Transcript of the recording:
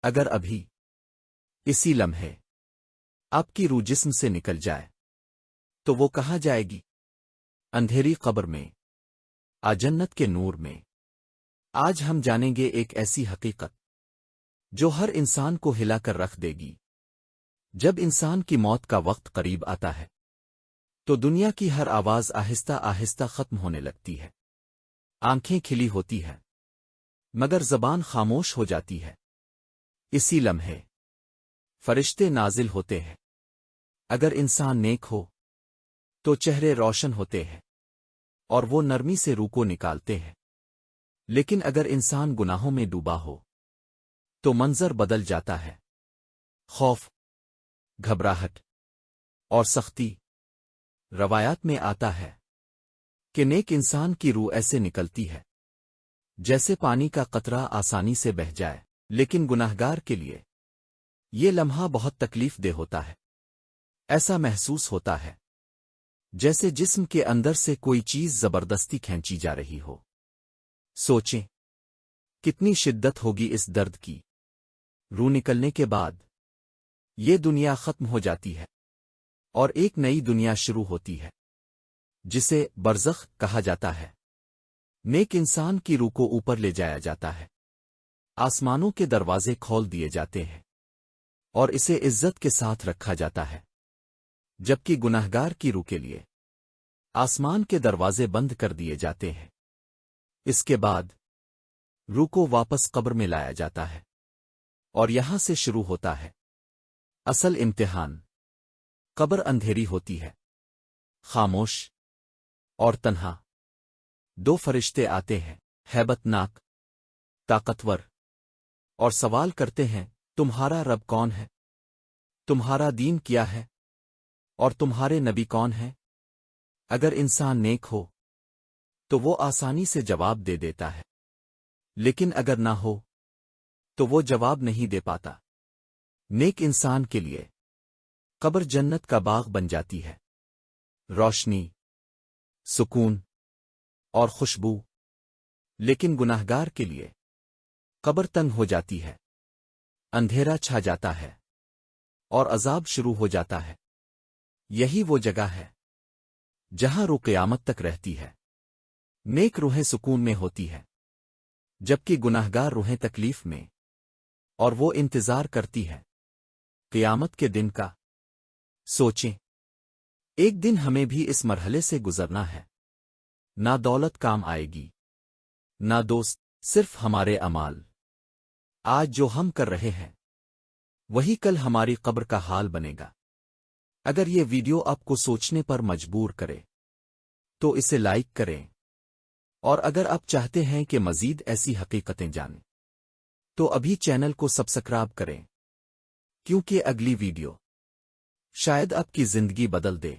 اگر ابھی اسی لمحے آپ کی روح جسم سے نکل جائے تو وہ کہاں جائے گی؟ اندھیری قبر میں، جنت کے نور میں۔ آج ہم جانیں گے ایک ایسی حقیقت جو ہر انسان کو ہلا کر رکھ دے گی۔ جب انسان کی موت کا وقت قریب آتا ہے تو دنیا کی ہر آواز آہستہ آہستہ ختم ہونے لگتی ہے۔ آنکھیں کھلی ہوتی ہیں مگر زبان خاموش ہو جاتی ہے۔ اسی لمحے فرشتے نازل ہوتے ہیں۔ اگر انسان نیک ہو تو چہرے روشن ہوتے ہیں اور وہ نرمی سے روح کو نکالتے ہیں، لیکن اگر انسان گناہوں میں ڈوبا ہو تو منظر بدل جاتا ہے۔ خوف، گھبراہٹ اور سختی۔ روایات میں آتا ہے کہ نیک انسان کی روح ایسے نکلتی ہے جیسے پانی کا قطرہ آسانی سے بہہ جائے، لیکن گناہگار کے لیے یہ لمحہ بہت تکلیف دہ ہوتا ہے۔ ایسا محسوس ہوتا ہے جیسے جسم کے اندر سے کوئی چیز زبردستی کھینچی جا رہی ہو۔ سوچیں کتنی شدت ہوگی اس درد کی۔ روح نکلنے کے بعد یہ دنیا ختم ہو جاتی ہے اور ایک نئی دنیا شروع ہوتی ہے جسے برزخ کہا جاتا ہے۔ نیک انسان کی روح کو اوپر لے جایا جاتا ہے، آسمانوں کے دروازے کھول دیے جاتے ہیں اور اسے عزت کے ساتھ رکھا جاتا ہے، جبکہ گناہگار کی روح کے لیے آسمان کے دروازے بند کر دیے جاتے ہیں۔ اس کے بعد روح کو واپس قبر میں لایا جاتا ہے اور یہاں سے شروع ہوتا ہے اصل امتحان۔ قبر اندھیری ہوتی ہے، خاموش اور تنہا۔ دو فرشتے آتے ہیں، ہیبت ناک، طاقتور، اور سوال کرتے ہیں، تمہارا رب کون ہے؟ تمہارا دین کیا ہے؟ اور تمہارے نبی کون ہیں؟ اگر انسان نیک ہو تو وہ آسانی سے جواب دے دیتا ہے، لیکن اگر نہ ہو تو وہ جواب نہیں دے پاتا۔ نیک انسان کے لیے قبر جنت کا باغ بن جاتی ہے، روشنی، سکون اور خوشبو، لیکن گناہگار کے لیے قبر تنگ ہو جاتی ہے، اندھیرا چھا جاتا ہے اور عذاب شروع ہو جاتا ہے۔ یہی وہ جگہ ہے جہاں روح قیامت تک رہتی ہے۔ نیک روحیں سکون میں ہوتی ہے جبکہ گناہگار روحیں تکلیف میں، اور وہ انتظار کرتی ہے قیامت کے دن کا۔ سوچیں ایک دن ہمیں بھی اس مرحلے سے گزرنا ہے۔ نہ دولت کام آئے گی، نہ دوست، صرف ہمارے اعمال۔ آج جو ہم کر رہے ہیں وہی کل ہماری قبر کا حال بنے گا۔ اگر یہ ویڈیو آپ کو سوچنے پر مجبور کرے تو اسے لائک کریں، اور اگر آپ چاہتے ہیں کہ مزید ایسی حقیقتیں جانیں تو ابھی چینل کو سبسکرائب کریں، کیونکہ اگلی ویڈیو شاید آپ کی زندگی بدل دے۔